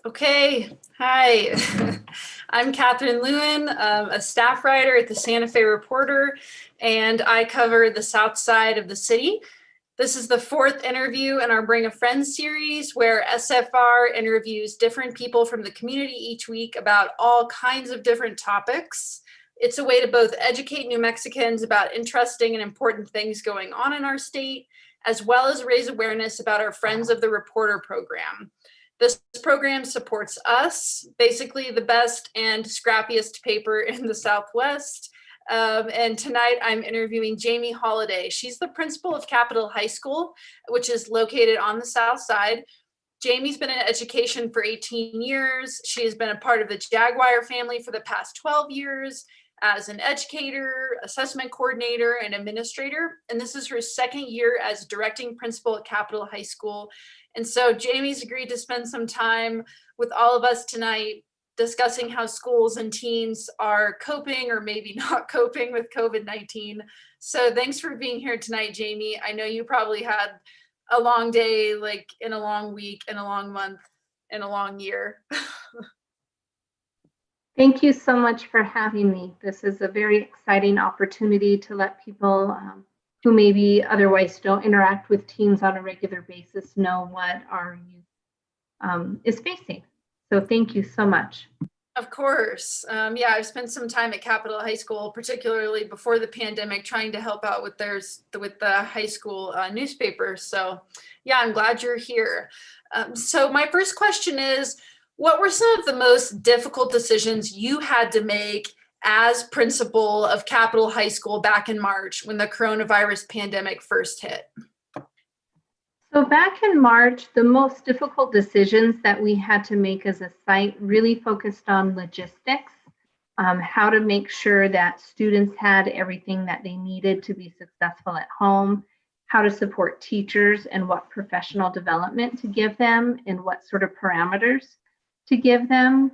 Okay, hi. I'm Catherine Lewin, a staff writer at the Santa Fe Reporter, and I cover the south side of the city. This is the fourth interview in our Bring a Friend series, where SFR interviews different people from the community each week about all kinds of different topics. It's a way to both educate New Mexicans about interesting and important things going on in our state, as well as raise awareness about our Friends of the Reporter program. This program supports us, basically the best and scrappiest paper in the Southwest. And tonight I'm interviewing Jaime Holladay. She's the principal of Capitol High School, which is located on the South Side. Jaime's been in education for 18 years. She has been a part of the Jaguar family for the past 12 years as an educator, assessment coordinator, and administrator. And this is her second year as directing principal at Capitol High School. And so Jaime's agreed to spend some time with all of us tonight discussing how schools and teens are coping or maybe not coping with COVID-19. So thanks for being here tonight, Jaime. I know you probably had a long day, like in a long week, in a long month, in a long year. Thank you so much for having me. This is a very exciting opportunity to let people who maybe otherwise don't interact with teens on a regular basis know what our youth is facing. So thank you so much. Of course. Yeah, I've spent some time at Capitol High School, particularly before the pandemic, trying to help out with the high school newspaper. So yeah, I'm glad you're here. So my first question is, what were some of the most difficult decisions you had to make as principal of Capitol High School back in March when the coronavirus pandemic first hit? So back in March, the most difficult decisions that we had to make as a site really focused on logistics, how to make sure that students had everything that they needed to be successful at home, how to support teachers and what professional development to give them and what sort of parameters to give them,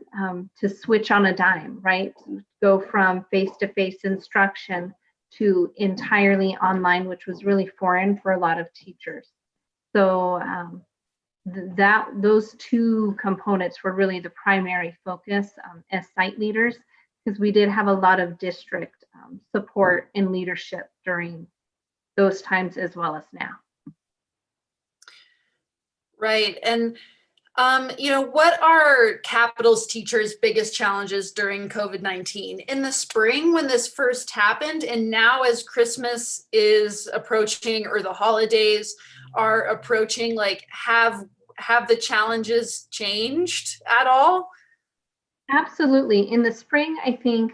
to switch on a dime, right? Go from face-to-face instruction to entirely online, which was really foreign for a lot of teachers. So those two components were really the primary focus as site leaders, because we did have a lot of district support and leadership during those times as well as now. Right. And what are Capitol's teachers' biggest challenges during COVID-19? In the spring when this first happened, and now as Christmas is approaching or the holidays are approaching, like have the challenges changed at all? Absolutely. In the spring, I think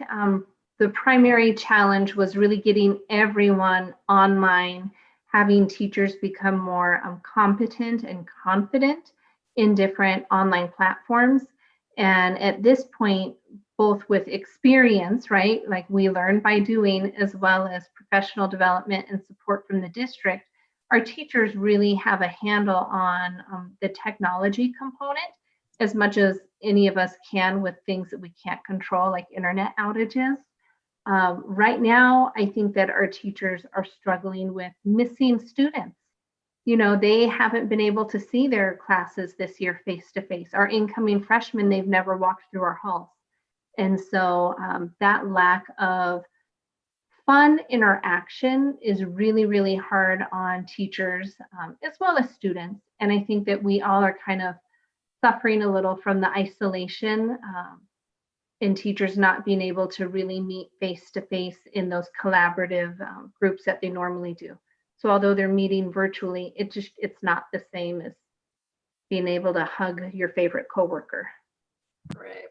the primary challenge was really getting everyone online, having teachers become more competent and confident in different online platforms. And at this point, both with experience, right, like we learn by doing, as well as professional development and support from the district, our teachers really have a handle on the technology component as much as any of us can with things that we can't control, like internet outages. Right now, I think that our teachers are struggling with missing students. You know, they haven't been able to see their classes this year face-to-face. Our incoming freshmen, they've never walked through our halls. And so that lack of fun interaction is really, really hard on teachers as well as students. And I think that we all are kind of suffering a little from the isolation and teachers not being able to really meet face-to-face in those collaborative groups that they normally do. So although they're meeting virtually, it's not the same as being able to hug your favorite coworker. Right.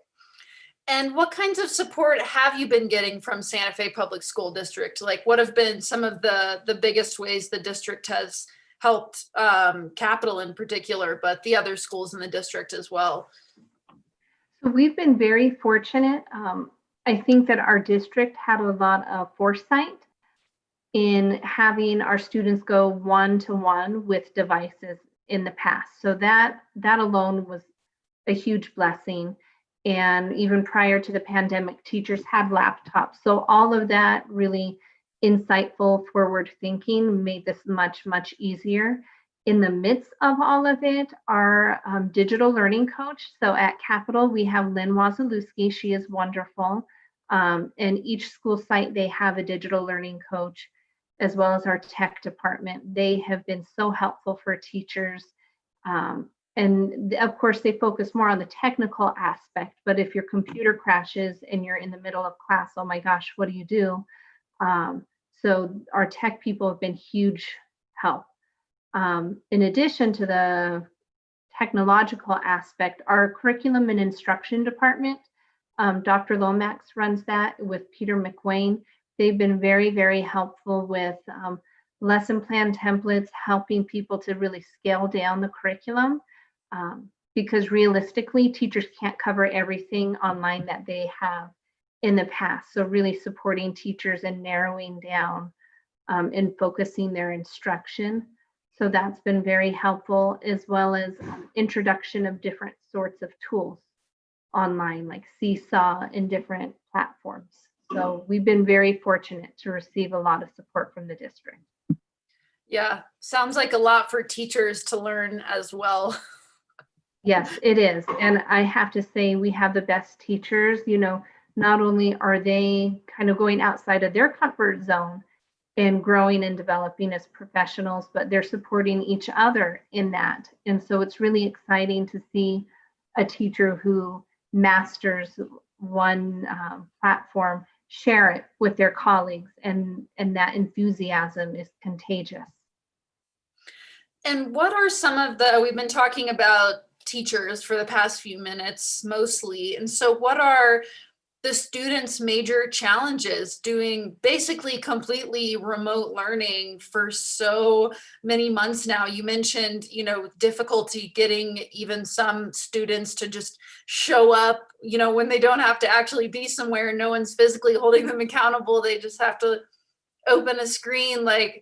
And what kinds of support have you been getting from Santa Fe Public School District? Like, what have been some of the biggest ways the district has helped Capitol in particular, but the other schools in the district as well? So we've been very fortunate. I think that our district had a lot of foresight in having our students go one-to-one with devices in the past. So that alone was a huge blessing. And even prior to the pandemic, teachers had laptops. So all of that really insightful, forward thinking made this much, much easier. In the midst of all of it, our digital learning coach. So at Capital, we have Lynn Wazalewski. She is wonderful. And each school site, they have a digital learning coach, as well as our tech department. They have been so helpful for teachers. And of course, they focus more on the technical aspect. But if your computer crashes and you're in the middle of class, oh my gosh, what do you do? So our tech people have been huge help. In addition to the technological aspect, our curriculum and instruction department, Dr. Lomax runs that with Peter McWayne. They've been very, very helpful with lesson plan templates, helping people to really scale down the curriculum, because realistically, teachers can't cover everything online that they have in the past. So really supporting teachers and narrowing down and focusing their instruction. So that's been very helpful, as well as introduction of different sorts of tools online, like Seesaw and different platforms. So we've been very fortunate to receive a lot of support from the district. Yeah, sounds like a lot for teachers to learn as well. Yes, it is. And I have to say, we have the best teachers. Not only are they kind of going outside of their comfort zone and growing and developing as professionals, but they're supporting each other in that. And so it's really exciting to see a teacher who masters one platform share it with their colleagues, and that enthusiasm is contagious. And what are we've been talking about teachers for the past few minutes mostly. And so what are the students' major challenges doing basically completely remote learning for so many months now? You mentioned, difficulty getting even some students to just show up, when they don't have to actually be somewhere, no one's physically holding them accountable. They just have to open a screen. I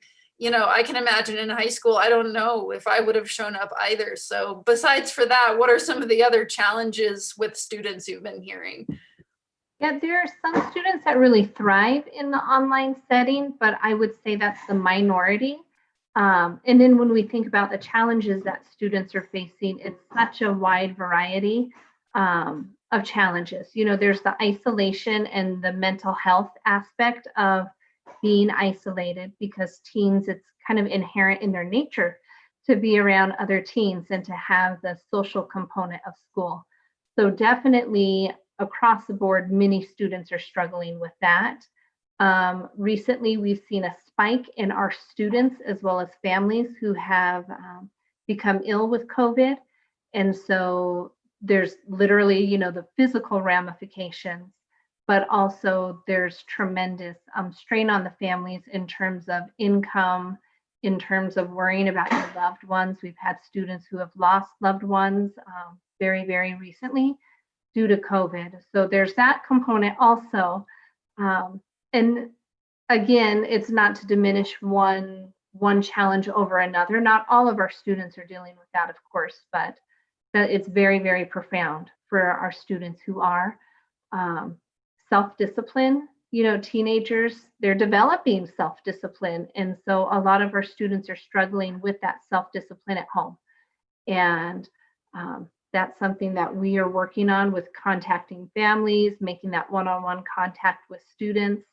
can imagine in high school, I don't know if I would have shown up either. So besides for that, what are some of the other challenges with students you've been hearing? Yeah, there are some students that really thrive in the online setting, but I would say that's the minority. And then when we think about the challenges that students are facing, it's such a wide variety of challenges. There's the isolation and the mental health aspect of being isolated, because teens, it's kind of inherent in their nature to be around other teens and to have the social component of school. So definitely across the board, many students are struggling with that. Recently, we've seen a spike in our students as well as families who have become ill with COVID. And so there's literally, the physical ramifications, but also there's tremendous strain on the families in terms of income, in terms of worrying about your loved ones. We've had students who have lost loved ones very, very recently due to COVID. So there's that component also. And again, it's not to diminish one challenge over another. Not all of our students are dealing with that, of course, but it's very, very profound for our students who are. Self-discipline, teenagers, they're developing self-discipline. And so a lot of our students are struggling with that self-discipline at home. And that's something that we are working on with contacting families, making that one-on-one contact with students.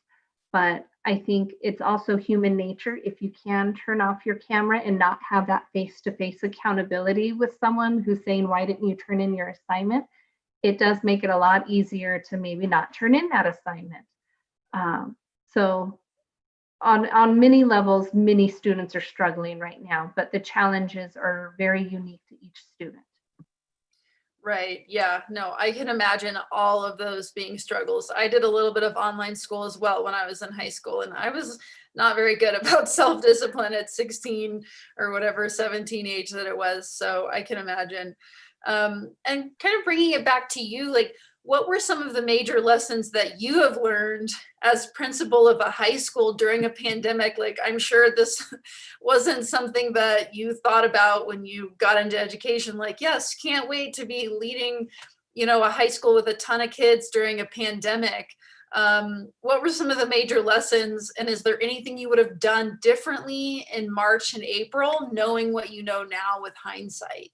But I think it's also human nature. If you can turn off your camera and not have that face-to-face accountability with someone who's saying, why didn't you turn in your assignment? It does make it a lot easier to maybe not turn in that assignment. So on many levels, many students are struggling right now, but the challenges are very unique to each student. Right. Yeah. No, I can imagine all of those being struggles. I did a little bit of online school as well when I was in high school, and I was not very good about self-discipline at 16 or whatever, 17 age that it was. So I can imagine. And kind of bringing it back to you, what were some of the major lessons that you have learned as principal of a high school during a pandemic? I'm sure this wasn't something that you thought about when you got into education. Yes, can't wait to be leading, a high school with a ton of kids during a pandemic. What were some of the major lessons, and is there anything you would have done differently in March and April, knowing what you know now with hindsight?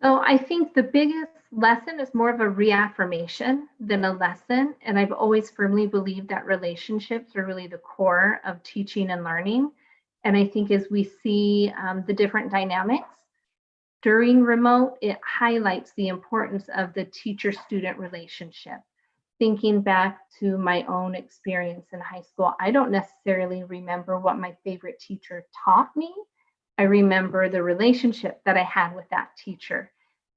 So I think the biggest lesson is more of a reaffirmation than a lesson. And I've always firmly believed that relationships are really the core of teaching and learning. And I think as we see the different dynamics during remote, it highlights the importance of the teacher-student relationship. Thinking back to my own experience in high school, I don't necessarily remember what my favorite teacher taught me. I remember the relationship that I had with that teacher.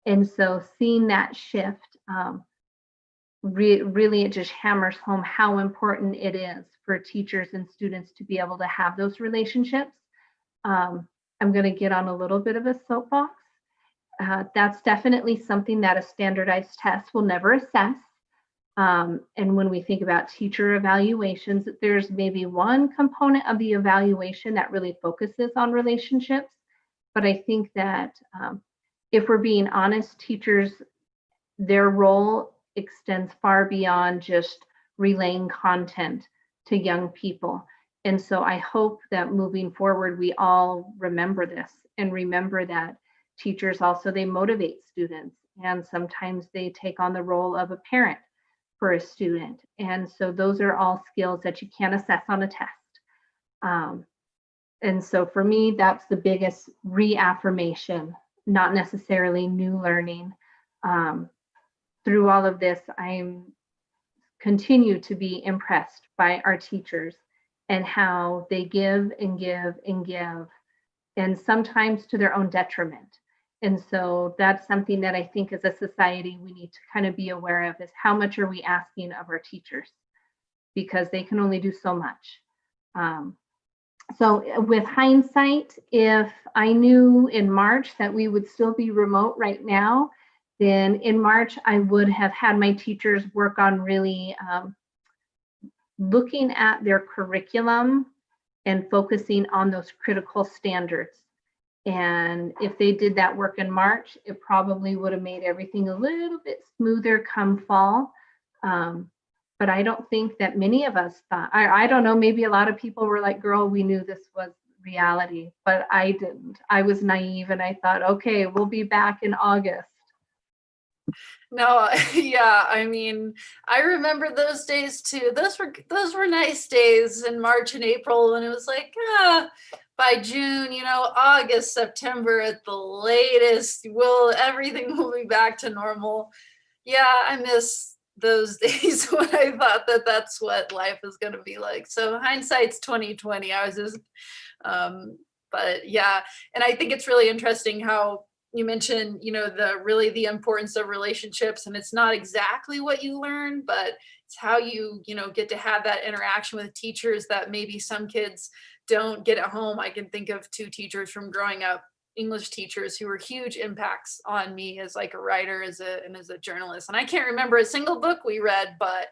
And so seeing that shift, really, it just hammers home how important it is for teachers and students to be able to have those relationships. I'm going to get on a little bit of a soapbox. That's definitely something that a standardized test will never assess. And when we think about teacher evaluations, there's maybe one component of the evaluation that really focuses on relationships. But I think that if we're being honest, teachers, their role extends far beyond just relaying content to young people. And so I hope that moving forward, we all remember this and remember that teachers also, they motivate students, and sometimes they take on the role of a parent for a student. And so those are all skills that you can't assess on a test. And so for me, that's the biggest reaffirmation, not necessarily new learning. Through all of this, I'm continue to be impressed by our teachers and how they give and give and give, and sometimes to their own detriment. And so that's something that I think as a society we need to kind of be aware of, is how much are we asking of our teachers, because they can only do so much. So with hindsight, if I knew in March that we would still be remote right now, then in March I would have had my teachers work on really looking at their curriculum and focusing on those critical standards. And if they did that work in March, it probably would have made everything a little bit smoother come fall. But I don't think that many of us thought, I don't know, maybe a lot of people were like, girl, we knew this was reality, but I didn't. I was naive and I thought, okay, we'll be back in August. No, yeah, I mean, I remember those days too. Those were nice days in March and April, and it was like, by June, August, September at the latest, everything will be back to normal. Yeah, I miss those days when I thought that that's what life is going to be like. So hindsight's 2020. I was just, but yeah, and I think it's really interesting how you mentioned, the importance of relationships, and it's not exactly what you learn, but it's how you get to have that interaction with teachers that maybe some kids don't get at home. I can think of two teachers from growing up, English teachers, who were huge impacts on me as like a writer, as a journalist. And I can't remember a single book we read, but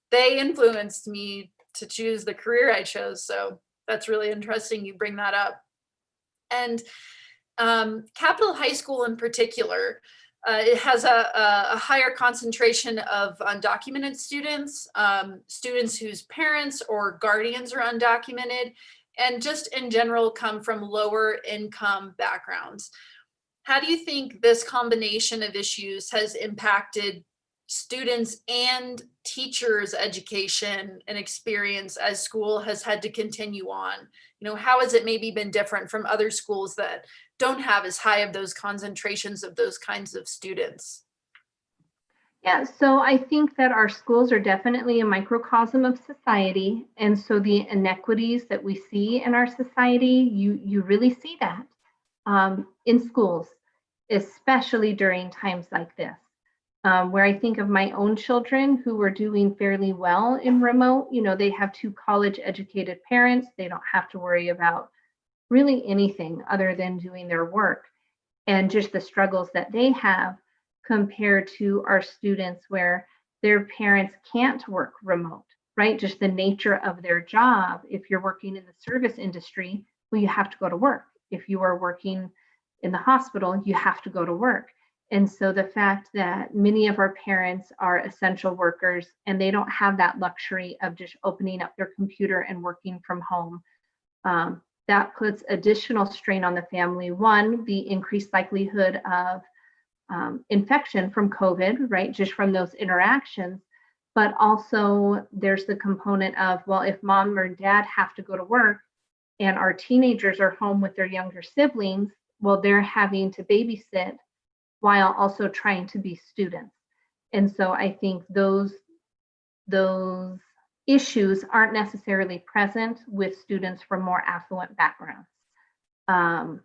they influenced me to choose the career I chose. So that's really interesting you bring that up. And Capitol High School in particular, it has a higher concentration of undocumented students, students whose parents or guardians are undocumented, and just in general come from lower income backgrounds. How do you think this combination of issues has impacted students and teachers' education and experience as school has had to continue on? How has it maybe been different from other schools that don't have as high of those concentrations of those kinds of students? Yeah, so I think that our schools are definitely a microcosm of society. And so the inequities that we see in our society, you really see that in schools, especially during times like this, where I think of my own children who were doing fairly well in remote. They have two college educated parents. They don't have to worry about really anything other than doing their work, and just the struggles that they have compared to our students where their parents can't work remote, right? Just the nature of their job. If you're working in the service industry, well, you have to go to work. If you are working in the hospital, you have to go to work. And so the fact that many of our parents are essential workers and they don't have that luxury of just opening up their computer and working from home, that puts additional strain on the family. One, the increased likelihood of infection from COVID, right? Just from those interactions. But also there's the component of, well, if mom or dad have to go to work and our teenagers are home with their younger siblings, well, they're having to babysit while also trying to be students. And so I think those issues aren't necessarily present with students from more affluent backgrounds. And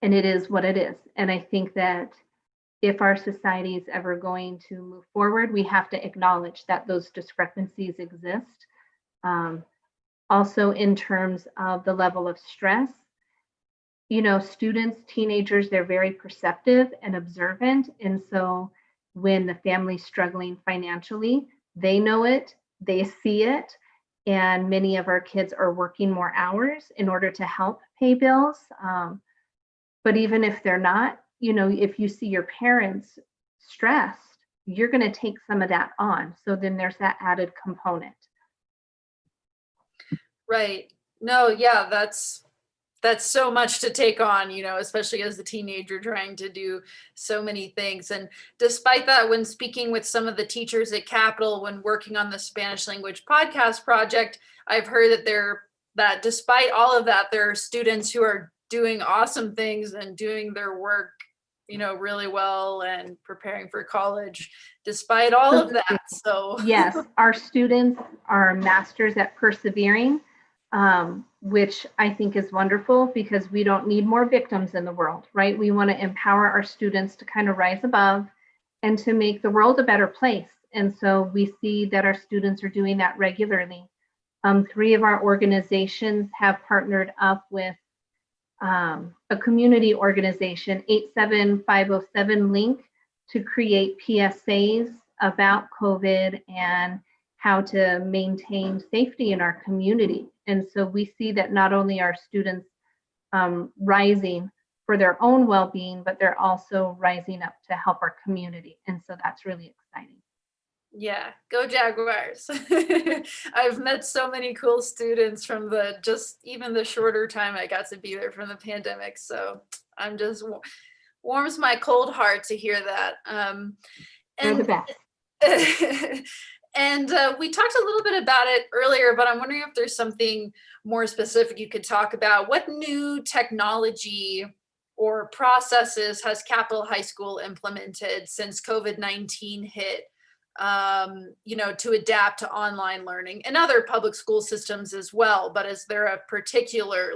it is what it is. And I think that if our society is ever going to move forward, we have to acknowledge that those discrepancies exist. Also, in terms of the level of stress, students, teenagers, they're very perceptive and observant. And so when the family's struggling financially, they know it, they see it. And many of our kids are working more hours in order to help pay bills. But even if they're not, if you see your parents stressed, you're going to take some of that on. So then there's that added component. Right. No, yeah, that's so much to take on, especially as a teenager trying to do so many things. And despite that, when speaking with some of the teachers at Capitol, when working on the Spanish language podcast project, I've heard that despite all of that, there are students who are doing awesome things and doing their work, really well and preparing for college, despite all of that. So yes, our students are masters at persevering. Which I think is wonderful because we don't need more victims in the world, right? We want to empower our students to kind of rise above and to make the world a better place. And so we see that our students are doing that regularly. 3 of our organizations have partnered up with a community organization, 87507 Link, to create PSAs about COVID and how to maintain safety in our community. And so we see that not only are students rising for their own well-being, but they're also rising up to help our community. And so that's really exciting. Yeah, go Jaguars. I've met so many cool students from even the shorter time I got to be there from the pandemic. So I'm just warms my cold heart to hear that. They're the best. And we talked a little bit about it earlier, but I'm wondering if there's something more specific you could talk about. What new technology or processes has Capitol High School implemented since COVID-19 hit, to adapt to online learning, and other public school systems as well? But is there a particular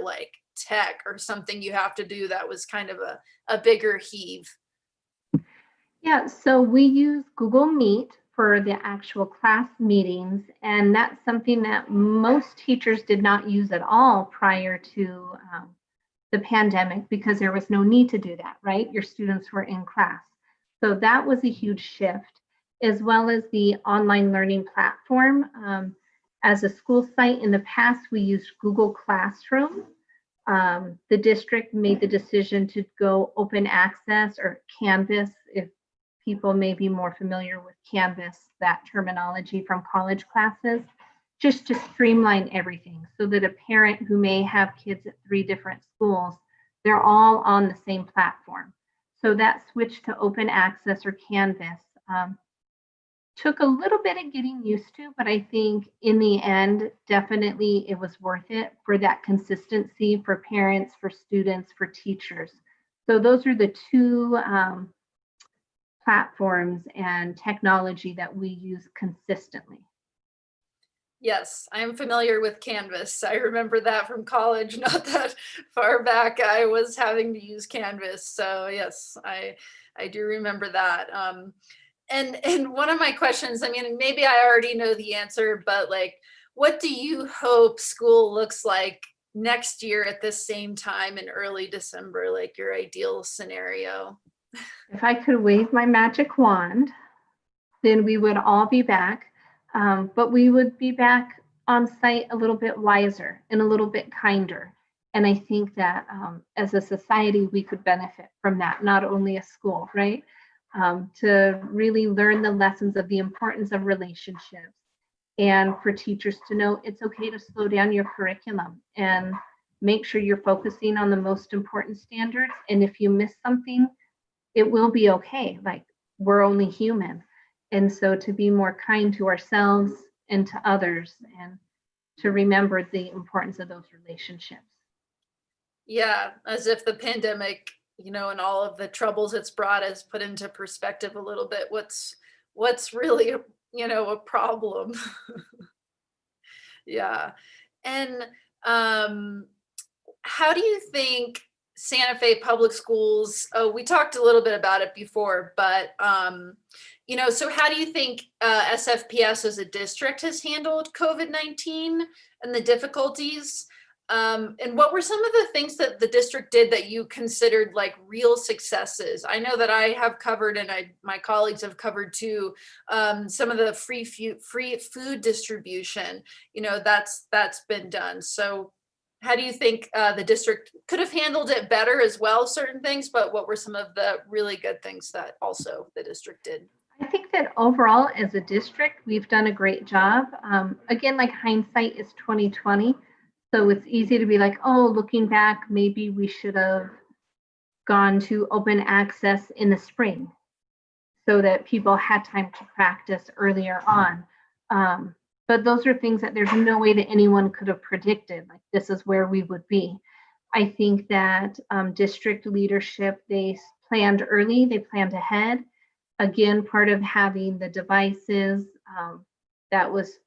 tech or something you have to do that was kind of a bigger heave? Yeah, so we use Google Meet for the actual class meetings, and that's something that most teachers did not use at all prior to the pandemic because there was no need to do that, right? Your students were in class. So that was a huge shift, as well as the online learning platform. As a school site in the past, we used Google Classroom. The district made the decision to go open access, or Canvas, if people may be more familiar with Canvas, that terminology from college classes, just to streamline everything so that a parent who may have kids at 3 different schools, they're all on the same platform. So that switch to open access, or Canvas, took a little bit of getting used to, but I think in the end, definitely it was worth it for that consistency for parents, for students, for teachers. So those are the 2 platforms and technology that we use consistently. Yes, I'm familiar with Canvas. I remember that from college, not that far back. I was having to use Canvas. So yes, I do remember that. And one of my questions, I mean, maybe I already know the answer, but what do you hope school looks like next year at the same time in early December, your ideal scenario? If I could wave my magic wand, then we would all be back. But we would be back on site a little bit wiser and a little bit kinder. And I think that as a society, we could benefit from that, not only a school, right? To really learn the lessons of the importance of relationships, and for teachers to know it's okay to slow down your curriculum and make sure you're focusing on the most important standards. And if you miss something, it will be okay. Like, we're only human. And so to be more kind to ourselves and to others, and to remember the importance of those relationships. Yeah, as if the pandemic, and all of the troubles it's brought has put into perspective a little bit what's really, a problem. Yeah. And um how do you think Santa Fe Public Schools, oh, we talked a little bit about it before, but so how do you think SFPS as a district has handled COVID-19 and the difficulties? And what were some of the things that the district did that you considered like real successes? I know that I have covered, and my colleagues have covered too, some of the free food distribution. That's been done. So how do you think the district could have handled it better as well, certain things, but what were some of the really good things that also the district did? I think that overall, as a district, we've done a great job. Again, like, hindsight is 2020, so it's easy to be like, oh, looking back, maybe we should have gone to open access in the spring so that people had time to practice earlier on. But those are things that there's no way that anyone could have predicted. Like, this is where we would be. I think that district leadership, they planned early, they planned ahead. Again, part of having the devices, that was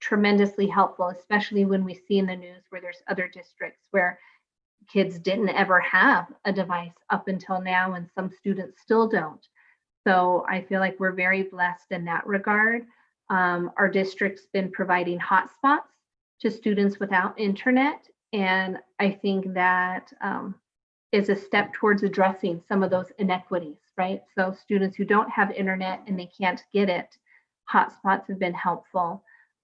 tremendously helpful, especially when we see in the news where there's other districts where kids didn't ever have a device up until now, and some students still don't. So I feel like we're very blessed in that regard. Our district's been providing hotspots to students without internet, and I think that is a step towards addressing some of those inequities, right? So students who don't have internet and they can't get it, hotspots have been helpful.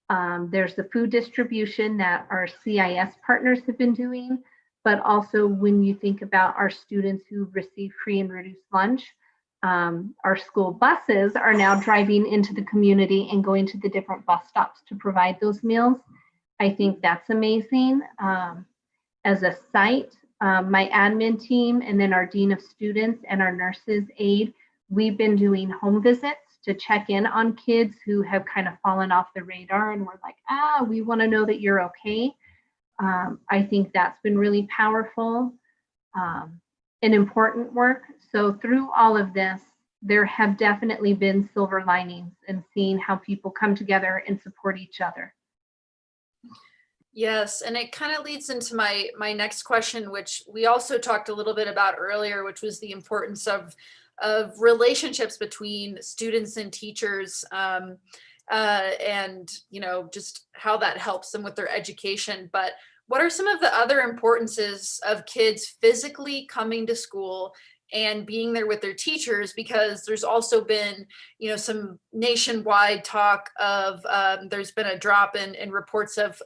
There's the food distribution that our CIS partners have been doing, but also when you think about our students who receive free and reduced lunch, our school buses are now driving into the community and going to the different bus stops to provide those meals. I think that's amazing. As a site, my admin team, and then our dean of students and our nurses aide, we've been doing home visits to check in on kids who have kind of fallen off the radar, and we're like, we want to know that you're okay. I think that's been really powerful and important work. So through all of this, there have definitely been silver linings in seeing how people come together and support each other. Yes, and it kind of leads into my next question, which we also talked a little bit about earlier, which was the importance of relationships between students and teachers, and just how that helps them with their education. But what are some of the other importances of kids physically coming to school and being there with their teachers? Because there's also been, some nationwide talk of there's been a drop in reports of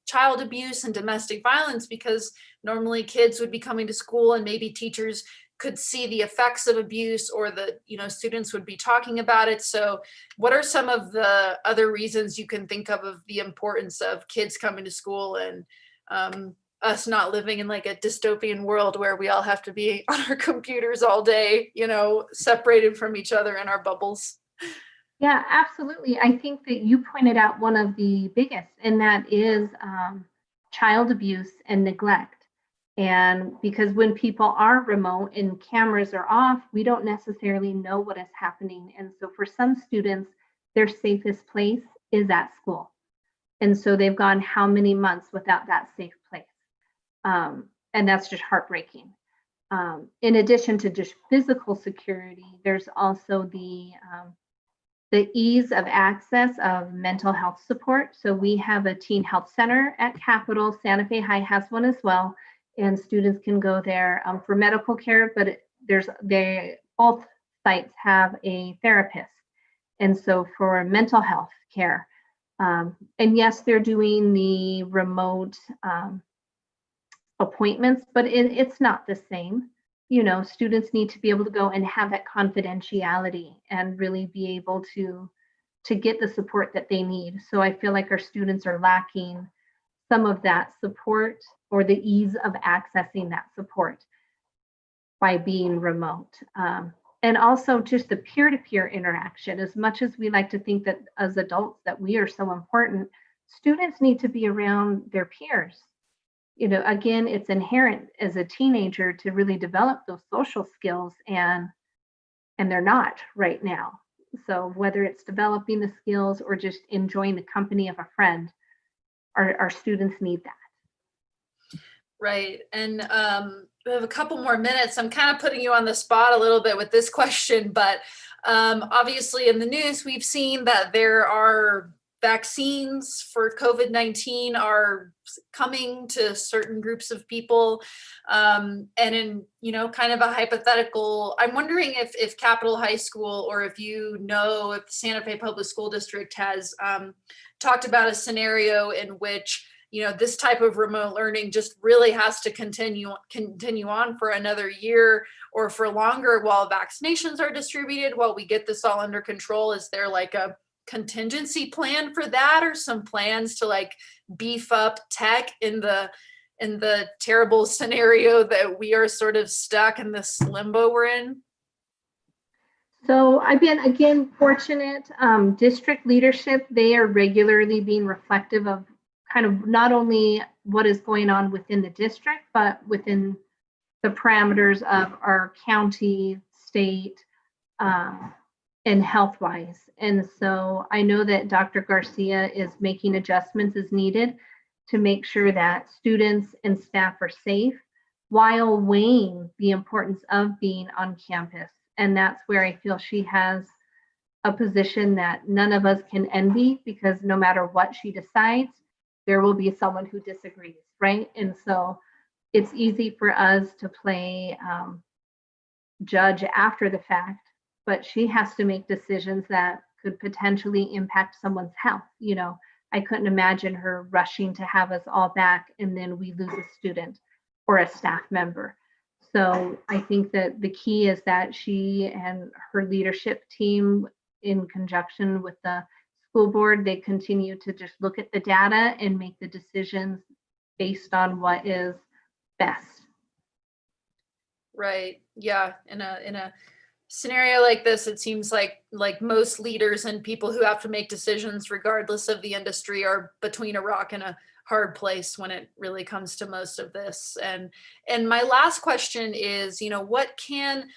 child abuse and domestic violence, because normally kids would be coming to school and maybe teachers could see the effects of abuse, or the students would be talking about it. So what are some of the other reasons you can think of the importance of kids coming to school, and us not living in like a dystopian world where we all have to be on our computers all day, separated from each other in our bubbles? Yeah, absolutely. I think that you pointed out one of the biggest, and that is child abuse and neglect. And because when people are remote and cameras are off, we don't necessarily know what is happening. And so for some students, their safest place is at school. And so they've gone how many months without that safe place? And that's just heartbreaking. In addition to just physical security, there's also the ease of access of mental health support. So we have a teen health center at Capitol. Santa Fe High has one as well, and students can go there for medical care, but both sites have a therapist. And so for mental health care, and yes, they're doing the remote appointments, but it's not the same. You know, students need to be able to go and have that confidentiality and really be able to get the support that they need. So I feel like our students are lacking some of that support or the ease of accessing that support by being remote. And also just the peer-to-peer interaction. As much as we like to think that as adults that we are so important, students need to be around their peers. You know, again, it's inherent as a teenager to really develop those social skills, and they're not right now. So whether it's developing the skills or just enjoying the company of a friend, our students need that. Right. And we have a couple more minutes. I'm kind of putting you on the spot a little bit with this question, but obviously in the news, we've seen that there are vaccines for COVID-19 are coming to certain groups of people. And in, you know, kind of a hypothetical, I'm wondering if Capitol High School, or if you know, if the Santa Fe Public School District has talked about a scenario in which, you know, this type of remote learning just really has to continue on for another year or for longer while vaccinations are distributed, while we get this all under control. Is there like a contingency plan for that, or some plans to like beef up tech in the terrible scenario that we are sort of stuck in this limbo we're in? So I've been, again, fortunate. District leadership, they are regularly being reflective of kind of not only what is going on within the district, but within the parameters of our county, state, and health-wise. And so I know that Dr. Garcia is making adjustments as needed to make sure that students and staff are safe while weighing the importance of being on campus. And that's where I feel she has a position that none of us can envy, because no matter what she decides, there will be someone who disagrees, right? And so it's easy for us to play judge after the fact, but she has to make decisions that could potentially impact someone's health. You know, I couldn't imagine her rushing to have us all back and then we lose a student or a staff member. So I think that the key is that she and her leadership team, in conjunction with the school board, they continue to just look at the data and make the decisions based on what is best. Right. Yeah. In a scenario like this, it seems like most leaders and people who have to make decisions regardless of the industry are between a rock and a hard place when it really comes to most of this. And my last question is, you know, what can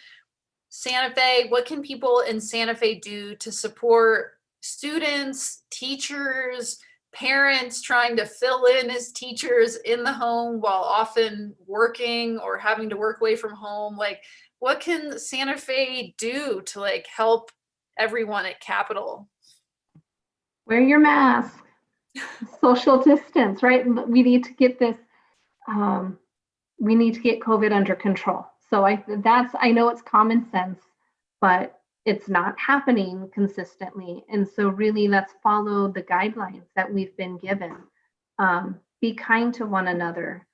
people in Santa Fe do to support students, teachers, parents trying to fill in as teachers in the home while often working or having to work away from home? Like, what can Santa Fe do to like help everyone at Capitol? Wear your mask, social distance, right? We need to get this, we need to get COVID under control. So I know it's common sense, but it's not happening consistently. And so really let's follow the guidelines that we've been given. Be kind to one another.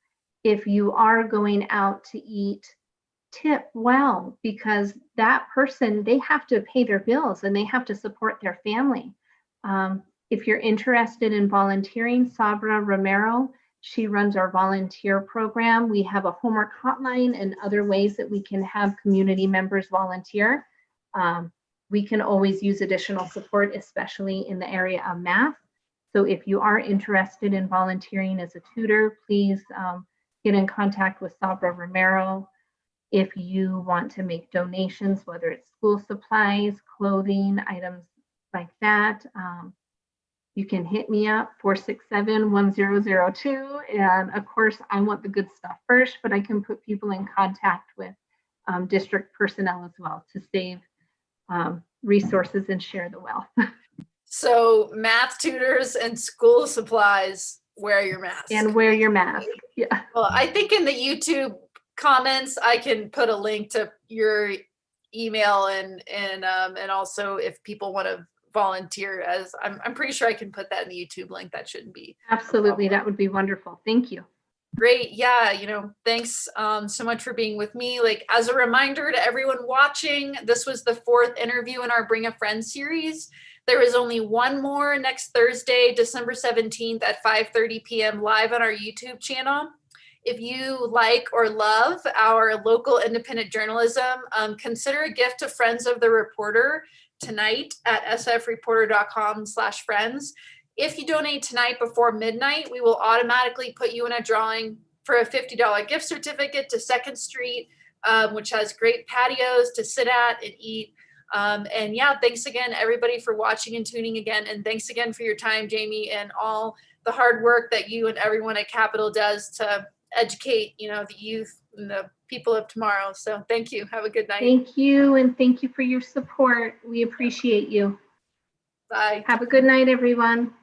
If you are going out to eat, tip well, because that person, they have to pay their bills and they have to support their family. If you're interested in volunteering, Sabra Romero, she runs our volunteer program. We have a homework hotline and other ways that we can have community members volunteer. We can always use additional support, especially in the area of math. So if you are interested in volunteering as a tutor, please get in contact with Sabra Romero. If you want to make donations, whether it's school supplies, clothing, items like that, you can hit me up, 467-1002. And of course, I want the good stuff first, but I can put people in contact with district personnel as well to save resources and share the wealth. So math tutors and school supplies, wear your mask. And wear your mask. Yeah. Well, I think in the YouTube comments, I can put a link to your email and also if people want to volunteer, as I'm pretty sure I can put that in the YouTube link. That shouldn't be. Absolutely. That would be wonderful. Thank you. Great. Yeah. Thanks so much for being with me. Like, as a reminder to everyone watching, this was the 4th interview in our Bring a Friend series. There is only one more next Thursday, December 17th at 5:30 p.m. live on our YouTube channel. If you like or love our local independent journalism, consider a gift to Friends of the Reporter tonight at sfreporter.com/friends. If you donate tonight before midnight, we will automatically put you in a drawing for a $50 gift certificate to 2nd Street, which has great patios to sit at and eat. And yeah, thanks again, everybody, for watching and tuning again. And thanks again for your time, Jamie, and all the hard work that you and everyone at Capitol does to educate, the youth and the people of tomorrow. So thank you. Have a good night. Thank you, and thank you for your support. We appreciate you. Bye. Have a good night, everyone.